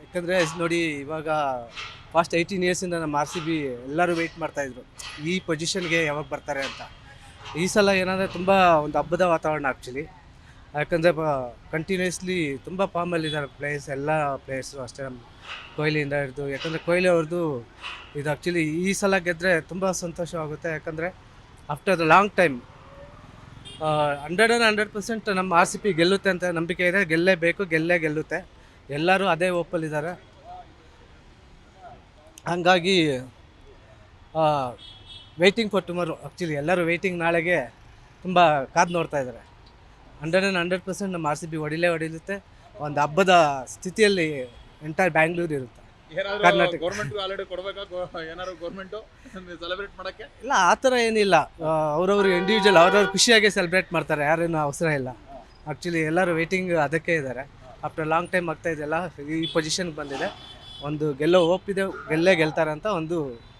ಯಾಕಂದರೆ ನೋಡಿ ಇವಾಗ ಫಾಸ್ಟ್ 18 ಇಯರ್ಸಿಂದ ನಮ್ಮ ಆರ್ ಸಿ ಬಿ ಎಲ್ಲರೂ ವೆಯ್ಟ್ ಮಾಡ್ತಾಯಿದ್ರು ಈ ಪೊಸಿಷನ್ಗೆ ಯಾವಾಗ ಬರ್ತಾರೆ ಅಂತ. ಈ ಸಲ ಏನಂದರೆ ತುಂಬ ಒಂದು ಹಬ್ಬದ ವಾತಾವರಣ ಆ್ಯಕ್ಚುಲಿ. ಯಾಕಂದರೆ ಕಂಟಿನ್ಯೂಸ್ಲಿ ತುಂಬ ಫಾರ್ಮಲ್ಲಿದ್ದಾರೆ ಪ್ಲೇಯರ್ಸ್, ಎಲ್ಲ ಪ್ಲೇಯರ್ಸು ಅಷ್ಟೇ. ನಮ್ಮ ಕೊಹ್ಲಿಯಿಂದ ಹಿಡಿದು, ಯಾಕಂದರೆ ಕೊಹ್ಲಿ ಅವ್ರದ್ದು ಇದು ಆ್ಯಕ್ಚುಲಿ ಈ ಸಲ ಗೆದ್ದರೆ ತುಂಬ ಸಂತೋಷವಾಗುತ್ತೆ. ಯಾಕಂದರೆ ಆಫ್ಟರ್ ದ ಲಾಂಗ್ ಟೈಮ್ 100% ನಮ್ಮ ಆರ್ ಸಿ ಪಿ ಗೆಲ್ಲುತ್ತೆ ಅಂತ ನಂಬಿಕೆ ಇದೆ. ಗೆಲ್ಲೇಬೇಕು, ಗೆಲ್ಲುತ್ತೆ. ಎಲ್ಲರೂ ಅದೇ ಹೋಪಲ್ಲಿದ್ದಾರೆ. ಹಾಗಾಗಿ ವೆಯ್ಟಿಂಗ್ ಫಾರ್ ಟುಮಾರೋ. ಆ್ಯಕ್ಚುಲಿ ಎಲ್ಲರೂ ವೆಯ್ಟಿಂಗ್, ನಾಳೆಗೆ ತುಂಬ ಕಾದು ನೋಡ್ತಾ ಇದ್ದಾರೆ. 100% ನಮ್ಮ ಆರ್ ಸಿ ಬಿ ಹೊಡಿಯುತ್ತೆ. ಒಂದು ಹಬ್ಬದ ಸ್ಥಿತಿಯಲ್ಲಿ ಎಂಟೈರ್ ಬ್ಯಾಂಗ್ಳೂರು ಇರುತ್ತೆ. ಕರ್ನಾಟಕ ಗೌರ್ಮೆಂಟ್ ಕೊಡಬೇಕಾ, ಏನಾದ್ರು ಗೌರ್ಮೆಂಟು ಸೆಲೆಬ್ರೇಟ್ ಮಾಡೋಕ್ಕೆ? ಇಲ್ಲ, ಆ ಥರ ಏನಿಲ್ಲ. ಅವ್ರವ್ರು ಇಂಡಿವಿಜುವಲ್ ಅವ್ರವ್ರು ಖುಷಿಯಾಗಿ ಸೆಲೆಬ್ರೇಟ್ ಮಾಡ್ತಾರೆ, ಯಾರೇನು ಅವಸರ ಇಲ್ಲ. ಆ್ಯಕ್ಚುಲಿ ಎಲ್ಲರೂ ವೆಯ್ಟಿಂಗ್ ಅದಕ್ಕೆ ಇದ್ದಾರೆ. ಆಫ್ಟರ್ ಲಾಂಗ್ ಟೈಮ್ ಆಗ್ತಾ ಇದೆಯಲ್ಲ, ಈ ಪೊಸಿಷನ್ಗೆ ಬಂದಿದೆ. ಒಂದು ಗೆಲ್ಲೋ ಹೋಪ್ ಇದೆ, ಗೆಲ್ತಾರೆ ಅಂತ ಒಂದು